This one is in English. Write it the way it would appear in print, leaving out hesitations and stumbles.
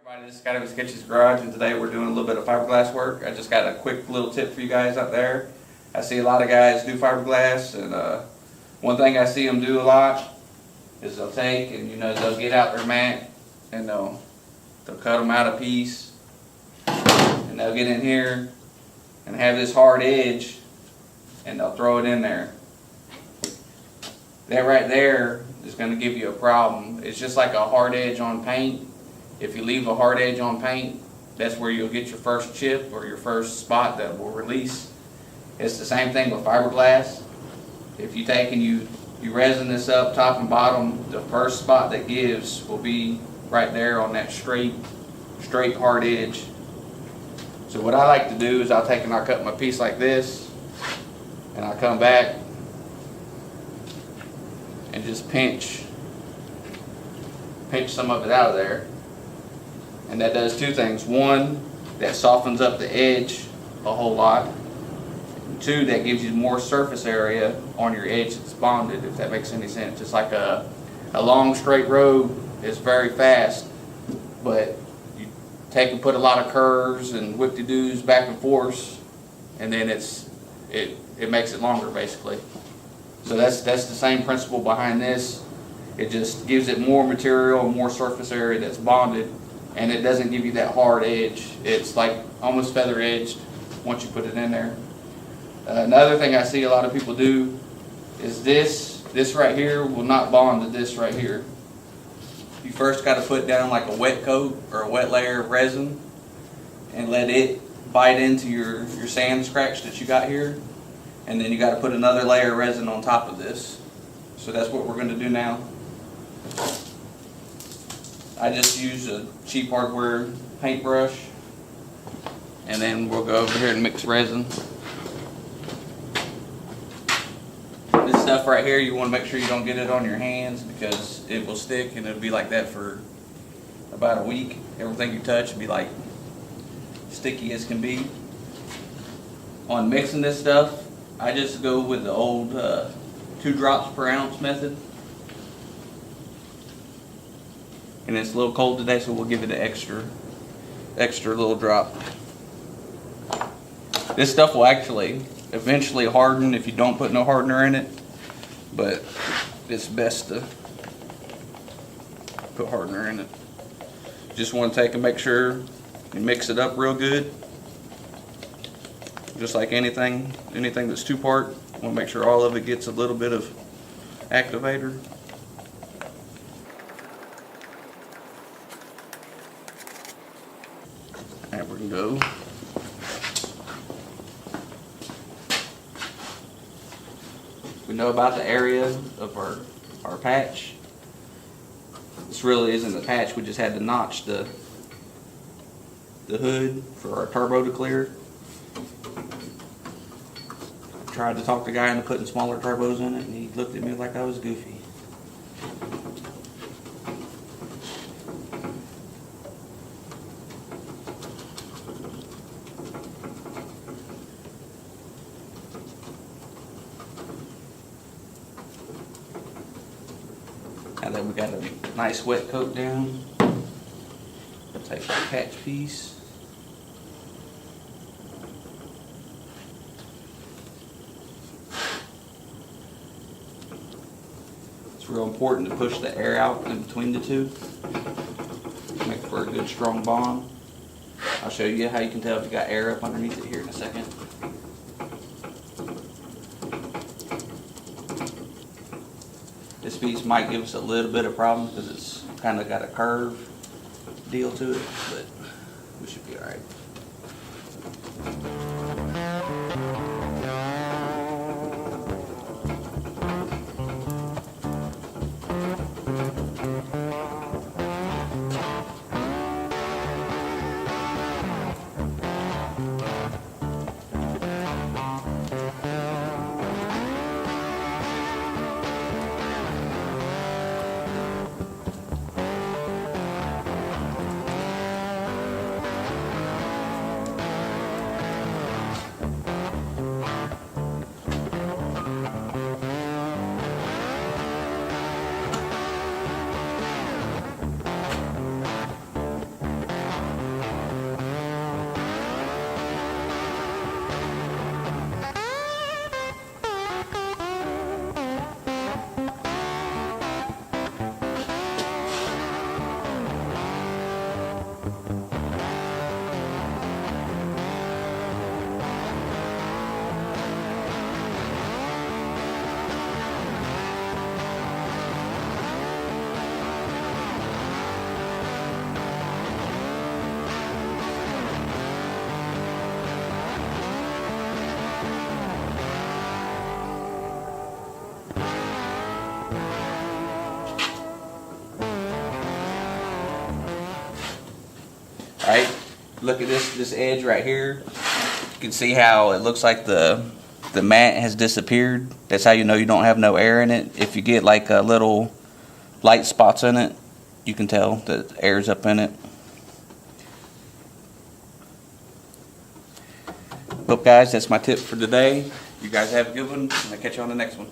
Everybody, this is Scotty with Sketchy's Garage, and today we're doing a little bit of fiberglass work. I just got a quick little tip for you guys out there. I see a lot of guys do fiberglass, and one thing I see them do a lot is they'll take and they'll get out their mat and they'll cut them out a piece, and they'll get in here and have this hard edge, and they'll throw it in there. That right there is going to give you a problem. It's just like a hard edge on paint. If you leave a hard edge on paint, that's where you'll get your first chip or your first spot that will release. It's the same thing with fiberglass. If you take and you resin this up top and bottom, the first spot that gives will be right there on that straight hard edge. So what I like to do is I'll take and I'll cut my piece like this, and I'll come back and just pinch some of it out of there. And that does two things. One, that softens up the edge a whole lot. And two, that gives you more surface area on your edge that's bonded, if that makes any sense. It's like a long straight road is very fast, but you take and put a lot of curves and whip-de-doos back and forth, and then it makes it longer basically. So that's the same principle behind this. It just gives it more material, more surface area that's bonded, and it doesn't give you that hard edge. It's like almost feather edged once you put it in there. Another thing I see a lot of people do is this right here will not bond to this right here. You first got to put down like a wet coat or a wet layer of resin and let it bite into your sand scratch that you got here, and then you got to put another layer of resin on top of this. So that's what we're going to do now. I just use a cheap hardware paintbrush, and then we'll go over here and mix resin. This stuff right here, you want to make sure you don't get it on your hands because it will stick, and it'll be like that for about a week. Everything you touch will be like sticky as can be. On mixing this stuff, I just go with the old 2 drops per ounce method. And it's a little cold today, so we'll give it an extra little drop. This stuff will actually eventually harden if you don't put no hardener in it, but it's best to put hardener in it. Just want to take and make sure you mix it up real good. Just like anything that's 2-part, want to make sure all of it gets a little bit of activator. And we're going to go. We know about the area of our patch. This really isn't a patch, we just had to notch the hood for our turbo to clear. Tried to talk the guy into putting smaller turbos in it, and he looked at me like I was goofy. Now that we got a nice wet coat down, we'll take the patch piece. It's real important to push the air out in between the two, make for a good strong bond. I'll show you how you can tell if you got air up underneath it here in a second. This piece might give us a little bit of problem because it's kind of got a curve deal to it, but we should be all right. look at this edge right here. You can see how it looks like the mat has disappeared. That's how you know you don't have no air in it. If you get like a little light spots in it, you can tell that air's up in it. Well, guys, that's my tip for today. You guys have a good one, and I'll catch you on the next one.